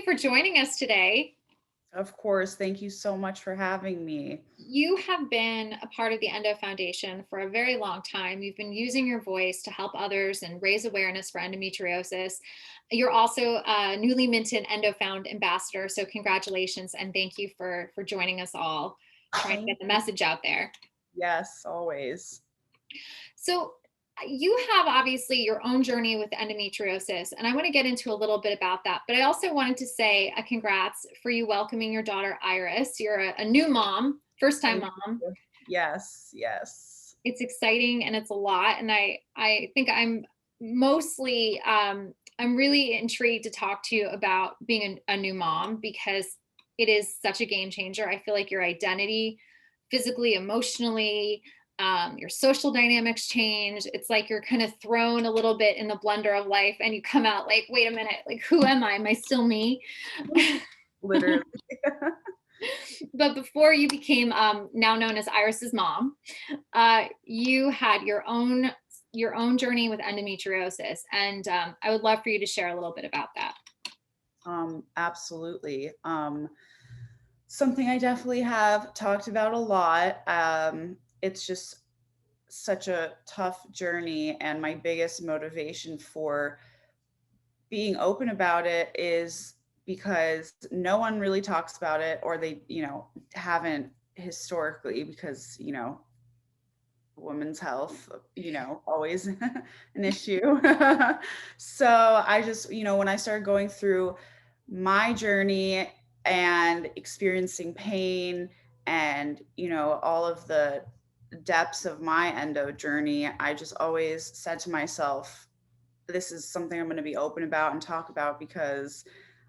for joining us today. Of course. Thank you so much for having me. You have been a part of the Endo Foundation for a very long time. You've been using your voice to help others and raise awareness for endometriosis. You're also a newly minted Endofound ambassador. So congratulations and thank you for joining us all, trying to Thank get the you. message out there. Yes, always. So you have obviously your own journey with endometriosis, and I want to get into a little bit about that. But I also wanted to say a congrats for you welcoming your daughter Iris. You're a new mom, first time Thank mom. you. Yes, yes. It's exciting and it's a lot, and I think I'm mostly I'm really intrigued to talk to you about being a new mom because it is such a game changer. I feel like your identity, physically, emotionally, your social dynamics change. It's like you're kind of thrown a little bit in the blender of life and you come out like, wait a minute, like who am I? Am I still me? Literally. But before you became now known as Iris's mom, you had your own journey with endometriosis, and I would love for you to share a little bit about that. Absolutely. Something I definitely have talked about a lot. It's just such a tough journey, and my biggest motivation for being open about it is because no one really talks about it, or they, haven't historically, because, women's health, always an issue. So I just, when I started going through my journey and experiencing pain and, all of the depths of my endo journey, I just always said to myself, this is something I'm going to be open about and talk about, because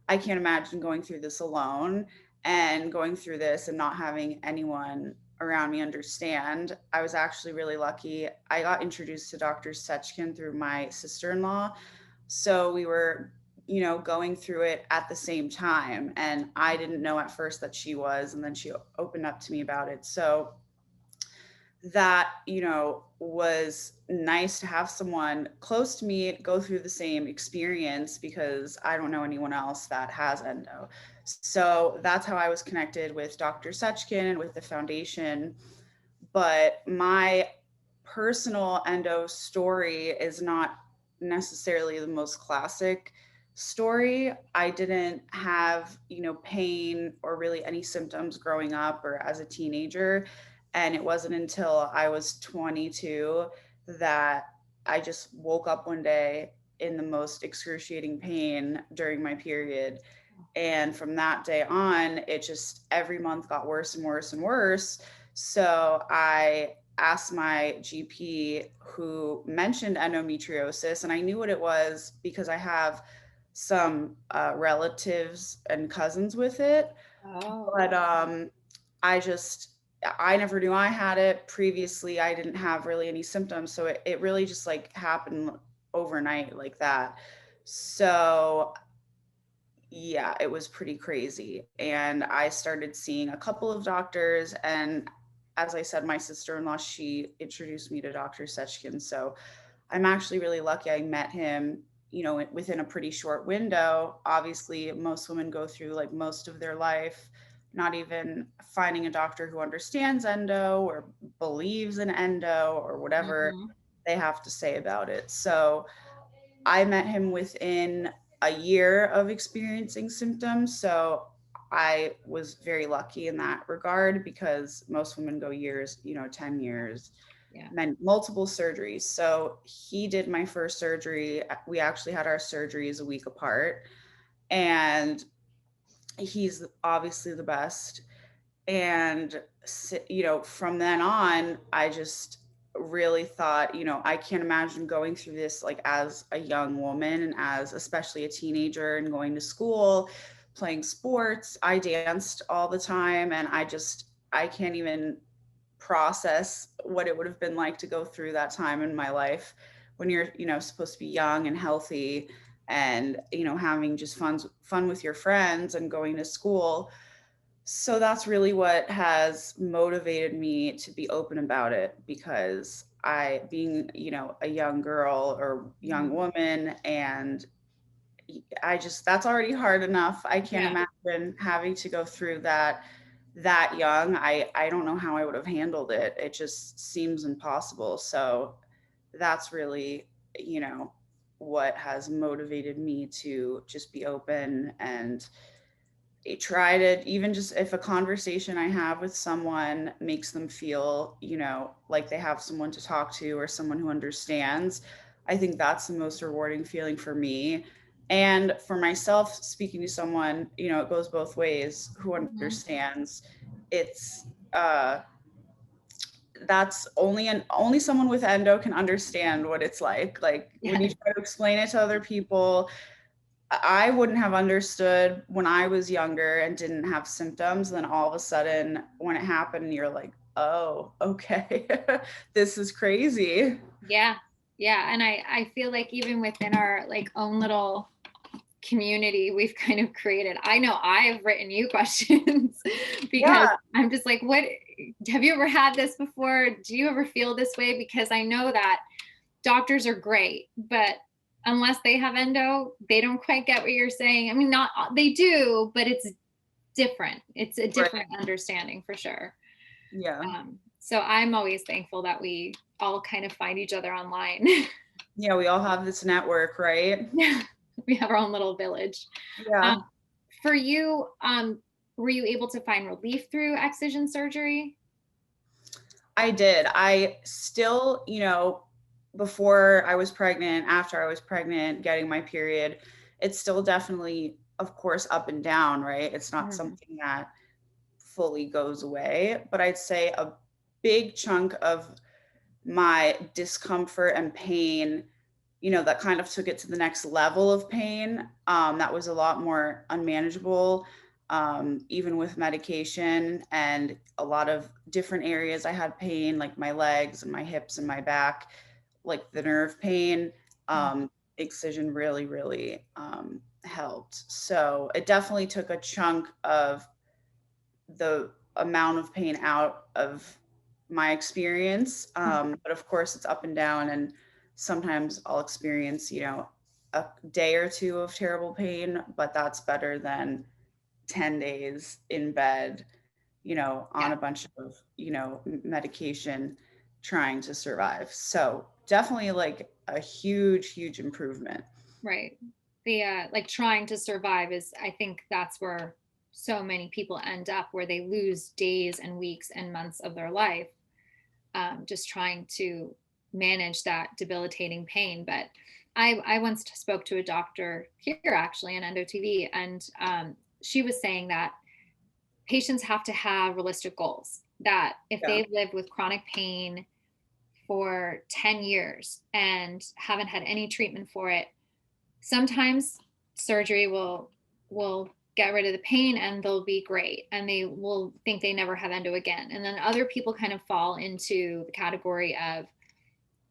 I can't imagine going through this alone and going through this and not having anyone around me understand. I was actually really lucky. I got introduced to Dr. Sechkin through my sister-in-law. So we were, going through it at the same time. And I didn't know at first that she was, and then she opened up to me about it. So that, was nice to have someone close to me go through the same experience, because I don't know anyone else that has endo. So that's how I was connected with Dr. Sechkin and with the foundation. But my personal endo story is not necessarily the most classic story. I didn't have, pain or really any symptoms growing up or as a teenager. And it wasn't until I was 22 that I just woke up one day in the most excruciating pain during my period. And from that day on, it just every month got worse and worse and worse. So I asked my GP, who mentioned endometriosis, and I knew what it was because I have some relatives and cousins with it. Oh, But I just, I never knew I had it. Previously, I didn't have really any symptoms. So it really just like happened overnight like that. So yeah, it was pretty crazy. And I started seeing a couple of doctors. And as I said, my sister in law, she introduced me to Dr. Sechkin. So I'm actually really lucky I met him, within a pretty short window. Obviously, most women go through like most of their life not even finding a doctor who understands endo or believes in endo or whatever mhm. they have to say about it. So I met him within a year of experiencing symptoms. So I was very lucky in that regard, because most women go years, 10 years, Yeah. multiple surgeries. So he did my first surgery. We actually had our surgeries a week apart. And he's obviously the best. And, from then on, I just really thought, I can't imagine going through this like as a young woman and as especially a teenager and going to school, playing sports. I danced all the time, and I can't even process what it would have been like to go through that time in my life when you're, supposed to be young and healthy and, having just fun with your friends and going to school. So that's really what has motivated me to be open about it, because being, a young girl or young Mhm. woman, and that's already hard enough. I can't Yeah. imagine having to go through that young. I don't know how I would have handled it. It just seems impossible. So that's really, what has motivated me to just be open and try to, even just if a conversation I have with someone makes them feel, like they have someone to talk to or someone who understands, I think that's the most rewarding feeling for me. And for myself, speaking to someone, it goes both ways, who Mhm. understands. It's that's only someone with endo can understand what it's like when you Yeah. try to explain it to other people. I wouldn't have understood when I was younger and didn't have symptoms. Then all of a sudden, when it happened, you're like, oh, okay, this is crazy. Yeah. Yeah. And I feel like even within our like own little community we've kind of created. I know I've written you questions because Yeah, I'm just like, what have you ever had this before? Do you ever feel this way? Because I know that doctors are great, but unless they have endo, they don't quite get what you're saying. I mean, not they do, but it's different. It's a right. different understanding for sure. Yeah. So I'm always thankful that we all kind of find each other online. Yeah, we all have this network, right? Yeah, we have our own little village. Um, Yeah, for you, were you able to find relief through excision surgery? I did. I still, before I was pregnant, after I was pregnant, getting my period, it's still definitely, of course, up and down, right? It's not Mhm. something that fully goes away, but I'd say a big chunk of my discomfort and pain, that kind of took it to the next level of pain. That was a lot more unmanageable, even with medication and a lot of different areas I had pain, like my legs and my hips and my back, like the nerve pain. Excision really, really helped. So it definitely took a chunk of the amount of pain out of my experience. But of course, it's up and down, and sometimes I'll experience, a day or two of terrible pain, but that's better than 10 days in bed, on Yeah, a bunch of, medication trying to survive. So definitely like a huge, huge improvement. right. The like trying to survive is, I think that's where so many people end up, where they lose days and weeks and months of their life, just trying to manage that debilitating pain. But I once spoke to a doctor here actually in EndoTv, and she was saying that patients have to have realistic goals. That if Yeah. they've lived with chronic pain for 10 years and haven't had any treatment for it, sometimes surgery will get rid of the pain and they'll be great and they will think they never have endo again. And then other people kind of fall into the category of,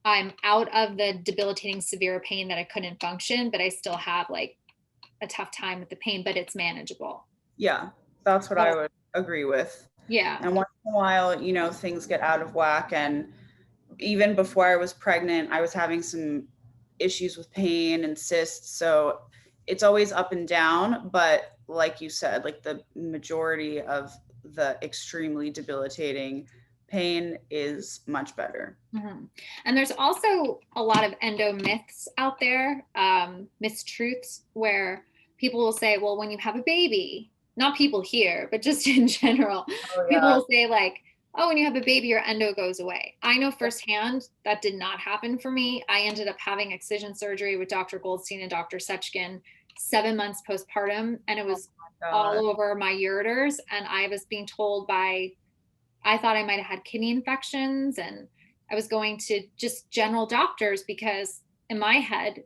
I'm out of the debilitating severe pain that I couldn't function, but I still have like a tough time with the pain, but it's manageable. Yeah. That's what I So would agree with. yeah. And once in a while, things get out of whack. And even before I was pregnant, I was having some issues with pain and cysts. So it's always up and down. But like you said, like the majority of the extremely debilitating pain is much better. Mhm. And there's also a lot of endo myths out there, mistruths, where people will say, well, when you have a baby, not people here, but just in general, Oh, people yeah. will say, like, oh, when you have a baby, your endo goes away. I know firsthand that did not happen for me. I ended up having excision surgery with Dr. Goldstein and Dr. Sechkin 7 months postpartum, and it was God. all over my ureters. And I was being told by, I thought I might have had kidney infections, and I was going to just general doctors because in my head,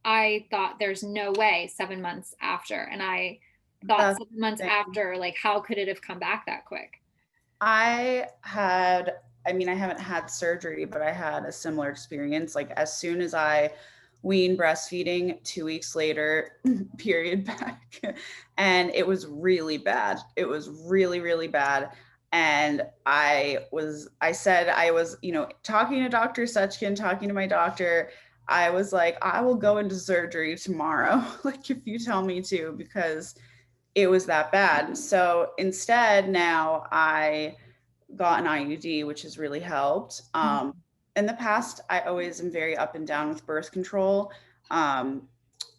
I thought there's no way 7 months after. And I thought That's 7 months the thing. after, like, how could it have come back that quick? I haven't had surgery, but I had a similar experience. Like as soon as I weaned breastfeeding, 2 weeks later, period back. And it was really bad. It was really, really bad. And I said I was, talking to Dr. Suchkin, talking to my doctor. I was like, I will go into surgery tomorrow, like if you tell me to, because it was that bad. So instead, now I got an IUD, which has really helped. In the past, I always am very up and down with birth control. Um,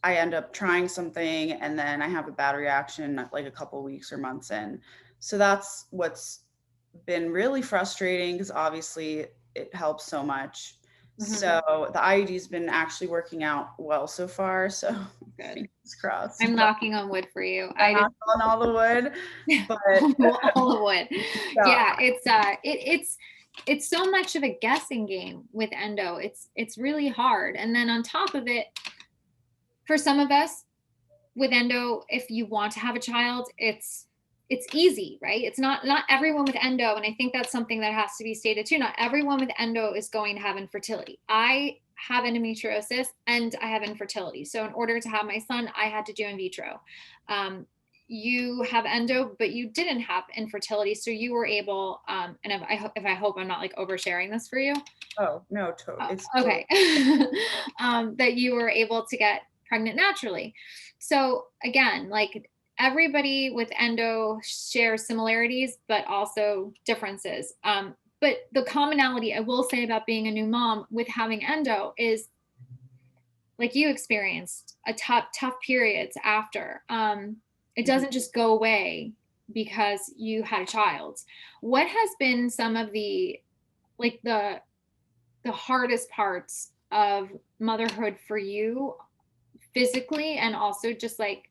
I end up trying something and then I have a bad reaction like a couple weeks or months in. So that's what's been really frustrating because obviously it helps so much. So the IUD's been actually working out well so far. So Good. fingers crossed. I'm knocking on wood for you. I'm not on all the wood, but all the wood. Yeah, it's so much of a guessing game with endo. It's really hard. And then on top of it, for some of us with endo, if you want to have a child, it's easy, right? It's not everyone with endo, and I think that's something that has to be stated too. Not everyone with endo is going to have infertility. I have endometriosis and I have infertility. So in order to have my son, I had to do in vitro. You have endo, but you didn't have infertility, so you were able. And if I hope I'm not like oversharing this for you. Oh no, totally. Okay. That you were able to get pregnant naturally. So again, like everybody with endo shares similarities, but also differences. But the commonality I will say about being a new mom with having endo is, like you experienced, a tough periods after. It doesn't just go away because you had a child. What has been some of the hardest parts of motherhood for you, physically and also just like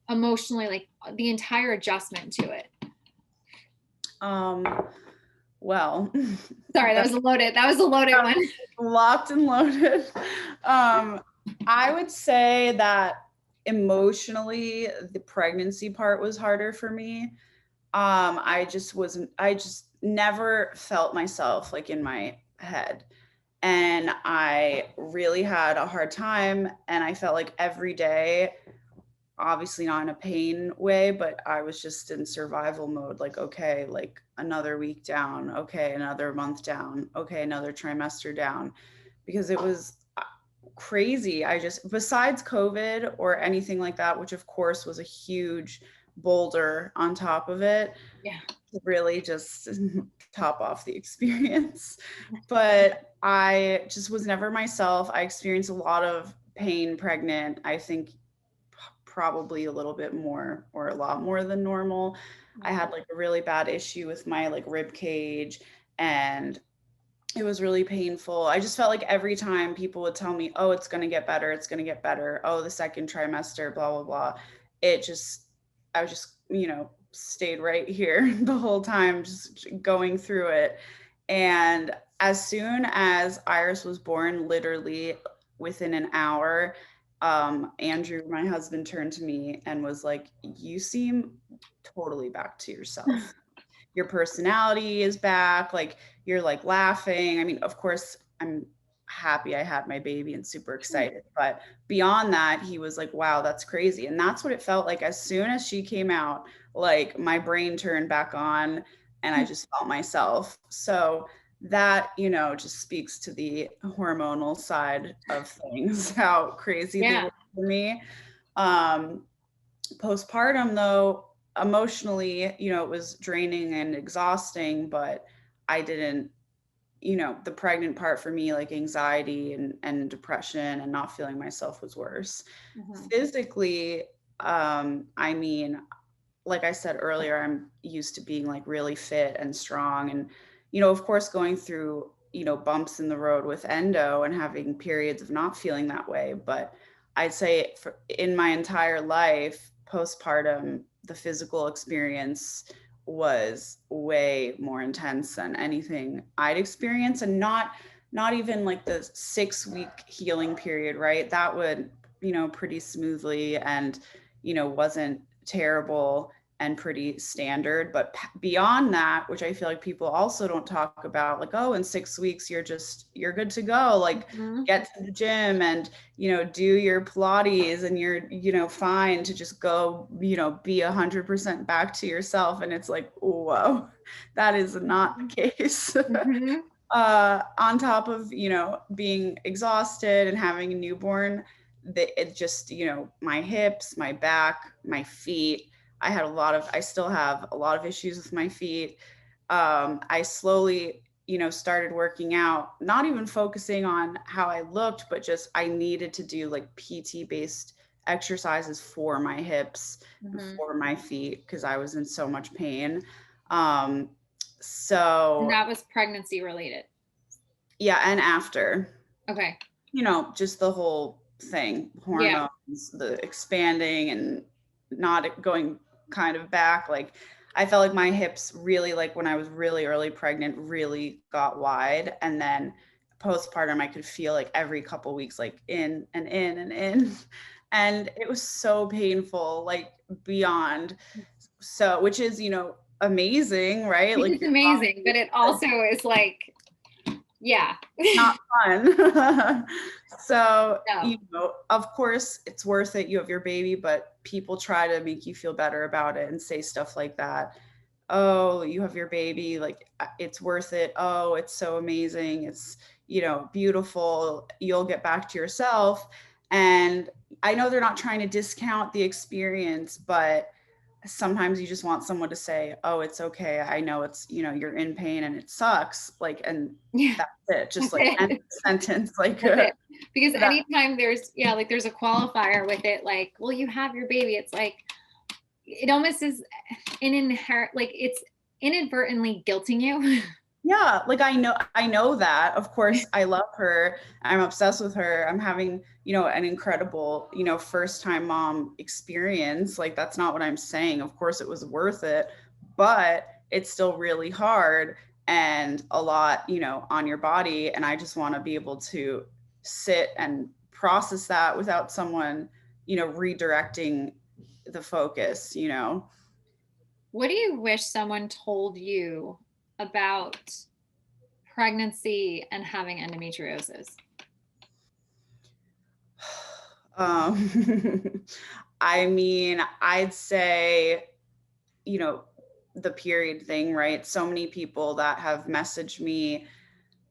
emotionally, like the entire adjustment to it? Well, sorry, that was a loaded one. Locked and loaded. I would say that emotionally, the pregnancy part was harder for me. I just never felt myself like in my head. And I really had a hard time. And I felt like every day, obviously not in a pain way, but I was just in survival mode. Like, okay, like another week down. Okay, another month down. Okay, another trimester down. Because it was crazy. Besides COVID or anything like that, which of course was a huge boulder on top of it, Yeah, really just top off the experience. But I just was never myself. I experienced a lot of pain pregnant. I think probably a little bit more or a lot more than normal. I had like a really bad issue with my like rib cage, and it was really painful. I just felt like every time people would tell me, oh, it's going to get better, it's going to get better, oh, the second trimester, blah blah blah, I was just stayed right here the whole time, just going through it. And as soon as Iris was born, literally within an hour, Andrew, my husband, turned to me and was like, you seem totally back to yourself. Your personality is back. Like, you're like laughing. I mean, of course, I'm happy I had my baby and super excited. But beyond that, he was like, wow, that's crazy. And that's what it felt like. As soon as she came out, like my brain turned back on and I just felt myself. So that, just speaks to the hormonal side of things, how crazy they were for me. Postpartum, though, emotionally, it was draining and exhausting, but I didn't, the pregnant part for me, like anxiety and depression and not feeling myself was worse. Physically, I mean, like I said earlier, I'm used to being like really fit and strong. And, of course, going through, bumps in the road with endo and having periods of not feeling that way. But I'd say in my entire life, postpartum, the physical experience was way more intense than anything I'd experienced. And not even like the 6-week healing period, right? That would, pretty smoothly and, wasn't terrible and pretty standard. But beyond that, which I feel like people also don't talk about, like, oh, in 6 weeks, you're good to go. Like, get to the gym and, do your Pilates and you're, fine to just go, be 100% back to yourself. And it's like, whoa, that is not the case. On top of, you know, being exhausted and having a newborn, it just, you know, my hips, my back, my feet. I still have a lot of issues with my feet. I slowly, you know, started working out, not even focusing on how I looked, but just I needed to do like PT based exercises for my hips and Mm-hmm. for my feet because I was in so much pain. Um, And so that was pregnancy related. yeah, and after, Okay. you know, just the whole thing, Yeah. hormones, the expanding and not going kind of back. Like I felt like my hips really, like when I was really early pregnant, really got wide. And then postpartum, I could feel like every couple weeks, like in and in and in. And it was so painful, like beyond. So, which is, you know, amazing, right? Which Like is your amazing, but it body also is like, yeah. not fun. So, No. you know, of course, it's worth it. You have your baby, but people try to make you feel better about it and say stuff like that. Oh, you have your baby, like it's worth it. Oh, it's so amazing. It's, you know, beautiful. You'll get back to yourself. And I know they're not trying to discount the experience, but sometimes you just want someone to say, "Oh, it's okay. I know it's, you know, you're in pain and it sucks." Like, and Yeah. that's it. Just That's like end it. the sentence. Like That's it. Because that. anytime there's, yeah, like there's a qualifier with it, like, well, you have your baby, it's like, it almost is an inherent, like it's inadvertently guilting you. Yeah, like I know that. Of course, I love her. I'm obsessed with her. I'm having, you know, an incredible, you know, first time mom experience. Like that's not what I'm saying. Of course it was worth it, but it's still really hard and a lot, you know, on your body and I just want to be able to sit and process that without someone, you know, redirecting the focus, you know. What do you wish someone told you about pregnancy and having endometriosis? Um, I mean, I'd say, you know, the period thing, right? So many people that have messaged me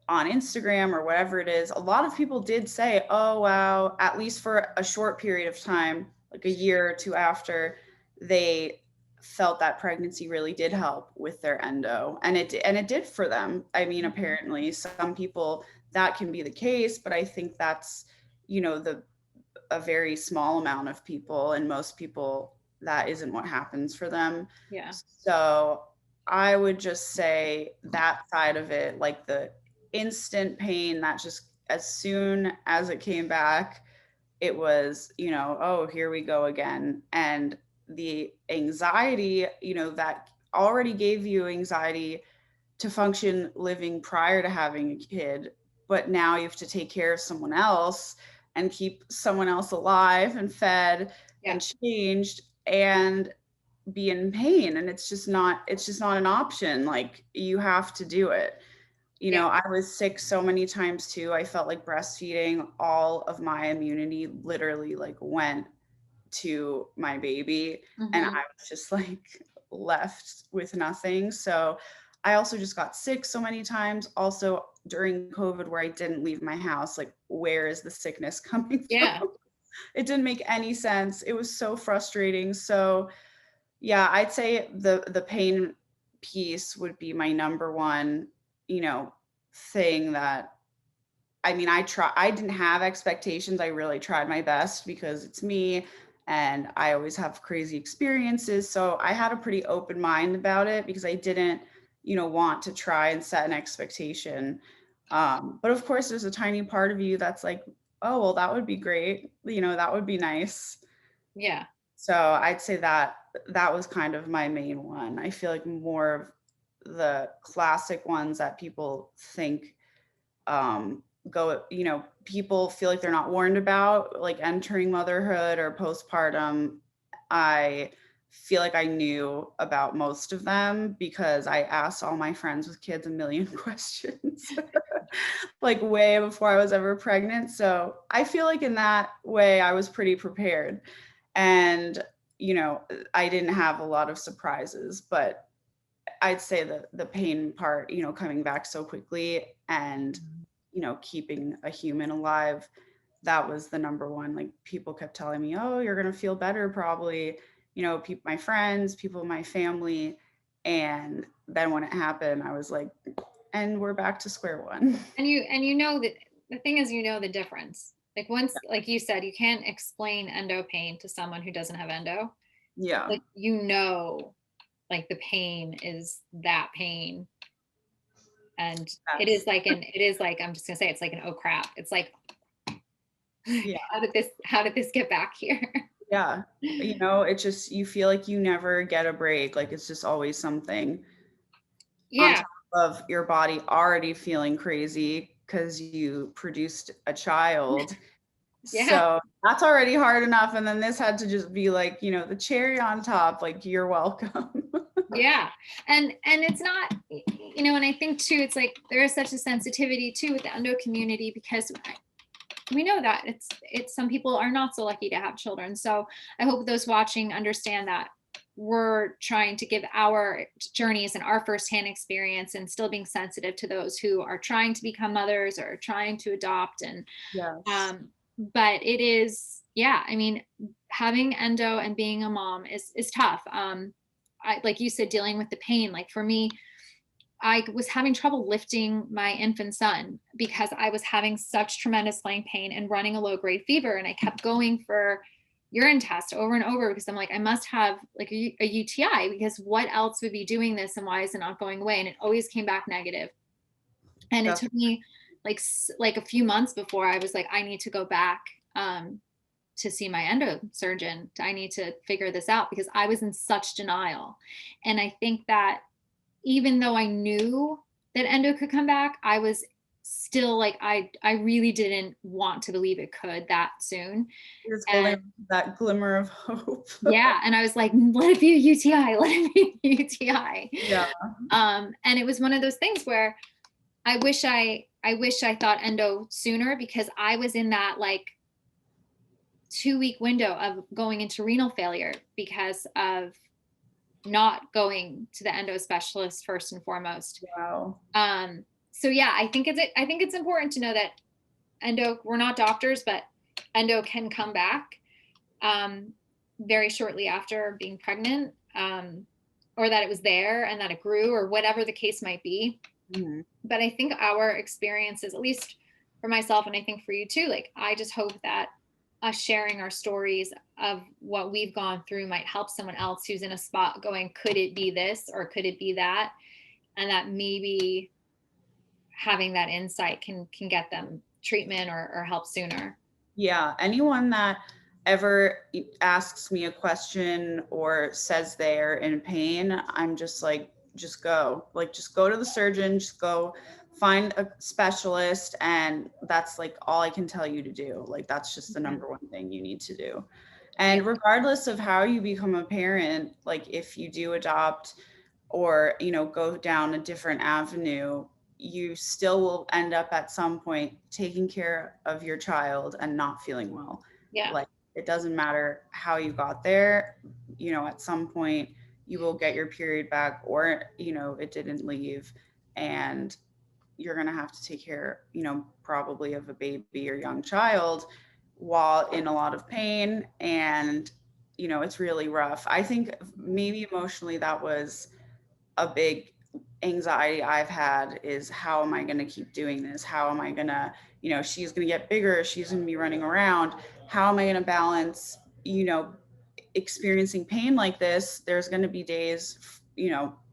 on Instagram or whatever it is, a lot of people did say, oh, wow, at least for a short period of time, like a year or two after, they felt that pregnancy really did help with their endo. And it did for them. I mean, Mhm. apparently some people that can be the case, but I think that's, you know, the a very small amount of people and most people that isn't what happens for them. Yeah. So I would just say that side of it, like the instant pain that just as soon as it came back, it was, you know, oh, here we go again. And the anxiety, you know, that already gave you anxiety to function living prior to having a kid, but now you have to take care of someone else and keep someone else alive and fed Yeah. and changed and be in pain and it's just not an option. Like you have to do it. You Yeah. know, I was sick so many times too. I felt like breastfeeding, all of my immunity literally like went to my baby and I Hmm. was just like left with nothing. So I also just got sick so many times. Also during COVID where I didn't leave my house, like where is the sickness coming from? Yeah. It didn't make any sense. It was so frustrating. So yeah, I'd say the pain piece would be my number one, you know, thing that I mean, I didn't have expectations. I really tried my best because it's me and I always have crazy experiences. So I had a pretty open mind about it because I didn't, you know, want to try and set an expectation. But of course, there's a tiny part of you that's like, oh, well, that would be great. You know, that would be nice. Yeah. So I'd say that that was kind of my main one. I feel like more of the classic ones that people think go, you know, people feel like they're not warned about, like entering motherhood or postpartum. I feel like I knew about most of them because I asked all my friends with kids a million questions, like way before I was ever pregnant. So I feel like in that way, I was pretty prepared. And, you know, I didn't have a lot of surprises, but I'd say the pain part, coming back so quickly and, keeping a human alive, that was the number one. Like, people kept telling me, "Oh, you're gonna feel better probably," people, my friends, people in my family. And then when it happened, I was like, and we're back to square one. And know that the thing is, the difference. Like, once, like you said, you can't explain endo pain to someone who doesn't have endo. Yeah. Like, like the pain is that pain. And Yes. it is like, I'm just gonna say, it's like an oh crap. It's like, Yeah. how did this get back here? Yeah. It's just, you feel like you never get a break. Like, it's just always something on Yeah. top of your body already feeling crazy because you produced a child. Yeah. So that's already hard enough. And then this had to just be like, the cherry on top, like, you're welcome. Yeah. And it's not, and I think too, it's like there is such a sensitivity too with the endo community, because we know that it's some people are not so lucky to have children. So I hope those watching understand that we're trying to give our journeys and our firsthand experience, and still being sensitive to those who are trying to become mothers or trying to adopt. And Yes. but it is, yeah, I mean, having endo and being a mom is tough. Like you said, dealing with the pain. Like, for me, I was having trouble lifting my infant son because I was having such tremendous flank pain and running a low grade fever. And I kept going for urine tests over and over, because I'm like, I must have like a UTI, because what else would be doing this, and why is it not going away? And it always came back negative. And it That's took me like a few months before I was like, I need to go back to see my endo surgeon. I need to figure this out, because I was in such denial. And I think that even though I knew that endo could come back, I was still like, I really didn't want to believe it could that soon. You're just holding And on to that glimmer of hope. yeah, and I was like, let it be a UTI, let it be a UTI. Yeah. And it was one of those things where I wish I thought endo sooner, because I was in that like 2-week window of going into renal failure because of not going to the endo specialist first and foremost. Wow. So yeah, I think it's important to know that endo, we're not doctors, but endo can come back very shortly after being pregnant, or that it was there and that it grew, or whatever the case might be. Mhm. But I think our experiences, at least for myself, and I think for you too, like, I just hope that us sharing our stories of what we've gone through might help someone else who's in a spot going, could it be this or could it be that? And that maybe having that insight can get them treatment or help sooner. Yeah, anyone that ever asks me a question or says they're in pain, I'm just like, just go. Like, just go to the surgeon, just go find a specialist. And that's like all I can tell you to do. Like, that's just the Mhm. number one thing you need to do. Yeah. And regardless of how you become a parent, like, if you do adopt or, go down a different avenue, you still will end up at some point taking care of your child and not feeling well. Yeah. Like, it doesn't matter how you got there, at some point you will get your period back, or, it didn't leave, and you're going to have to take care, probably of a baby or young child while in a lot of pain. And, it's really rough. I think maybe emotionally that was a big anxiety I've had, is how am I going to keep doing this? How am I going to, she's going to get bigger. She's going to be running around. How am I going to balance, experiencing pain like this? There's going to be days,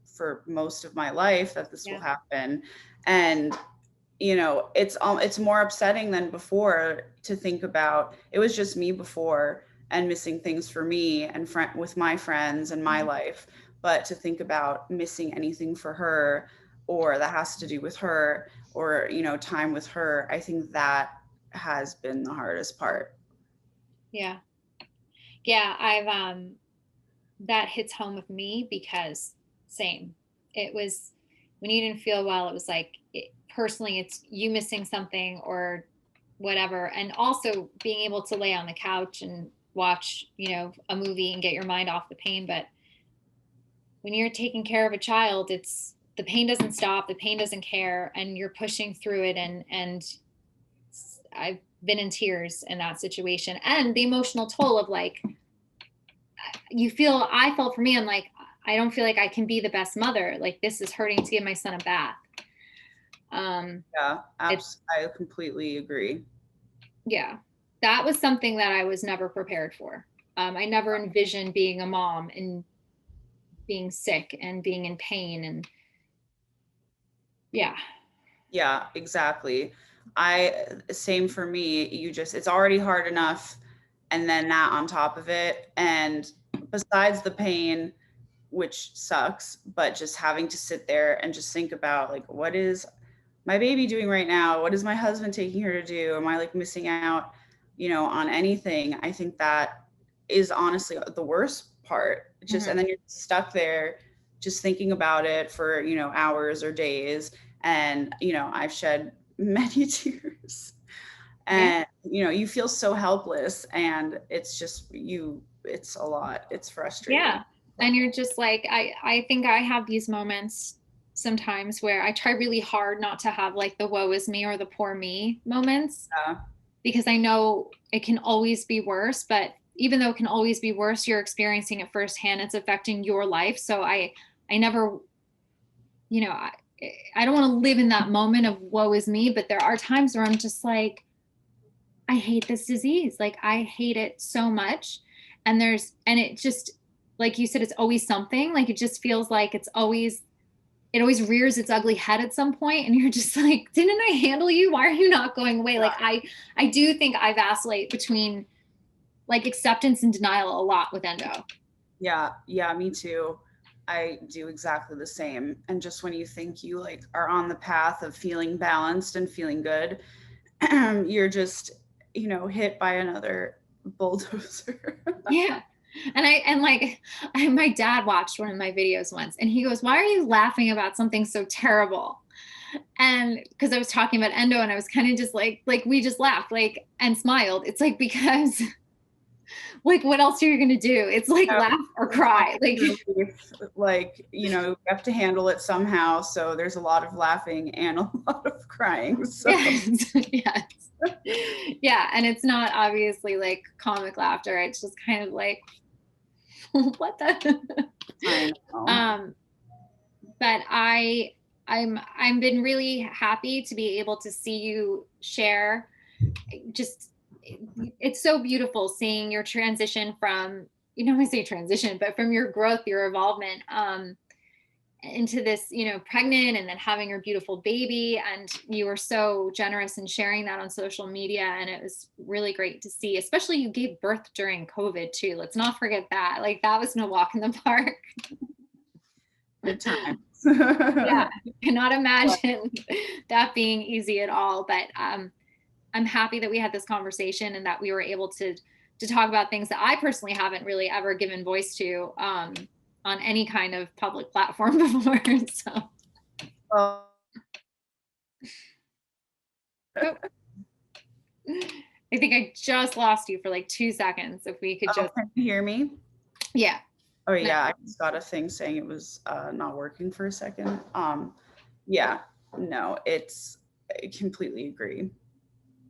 for most of my life that this will Yeah. happen. And, it's more upsetting than before to think about. It was just me before, and missing things for me and with my friends and my Mhm. life. But to think about missing anything for her, or that has to do with her, or, time with her, I think that has been the hardest part. Yeah. Yeah. That hits home with me, because same. It was, when you didn't feel well, it was like, personally, it's you missing something or whatever. And also being able to lay on the couch and watch, a movie and get your mind off the pain. But when you're taking care of a child, it's, the pain doesn't stop, the pain doesn't care, and you're pushing through it. And I've been in tears in that situation, and the emotional toll of like, I felt for me, I'm like, I don't feel like I can be the best mother. Like, this is hurting to give my son a bath. Yeah, I completely agree. Yeah, that was something that I was never prepared for. I never envisioned being a mom and being sick and being in pain, and yeah. Yeah, exactly. Same for me. It's already hard enough, and then that on top of it. And besides the pain, which sucks, but just having to sit there and just think about like, what is my baby doing right now? What is my husband taking her to do? Am I like missing out, on anything? I think that is honestly the worst part. Just, Mm-hmm. and then you're stuck there just thinking about it for, hours or days. And, I've shed many tears, Yeah. and, you feel so helpless, and it's a lot. It's frustrating. Yeah. And you're just like, I think I have these moments sometimes where I try really hard not to have like the woe is me or the poor me moments, Yeah. because I know it can always be worse. But even though it can always be worse, you're experiencing it firsthand. It's affecting your life. So I never, you know, I don't want to live in that moment of woe is me, but there are times where I'm just like, I hate this disease. Like, I hate it so much. And it just, like you said, it's always something. Like, it just feels like it always rears its ugly head at some point, and you're just like, didn't I handle you? Why are you not going away? Like, I do think I vacillate between like acceptance and denial a lot with endo. Yeah, yeah, me too. I do exactly the same. And just when you think you like are on the path of feeling balanced and feeling good, you're just, hit by another bulldozer. Yeah. My dad watched one of my videos once, and he goes, "Why are you laughing about something so terrible?" And because I was talking about endo, and I was kind of just like we just laughed, like, and smiled. It's like, because like, what else are you gonna do? It's like Yeah, laugh or it's cry. Like, relief. Like, you have to handle it somehow. So there's a lot of laughing and a lot of crying. So yes, yes. Yeah. And it's not obviously like comic laughter. It's just kind of like, what the I know. um but I'm been really happy to be able to see you share. Just, it's so beautiful seeing your transition from, I say transition, but from your growth, your involvement into this, pregnant, and then having your beautiful baby. And you were so generous in sharing that on social media, and it was really great to see, especially you gave birth during COVID too. Let's not forget that. Like, that was no walk in the park. Good times. Yeah, I cannot imagine that being easy at all. But I'm happy that we had this conversation, and that we were able to talk about things that I personally haven't really ever given voice to on any kind of public platform before. So, Well, oh, I think I just lost you for like 2 seconds. If we could just, can you hear me? yeah. Oh No, yeah, I just got a thing saying it was not working for a second. Yeah, no, I completely agree.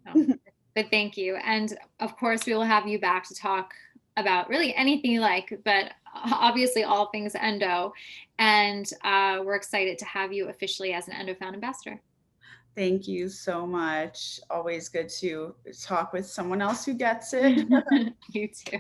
no. But thank you. And of course, we will have you back to talk about really anything you like, but obviously all things endo. And we're excited to have you officially as an Endofound ambassador. Thank you so much. Always good to talk with someone else who gets it. You too.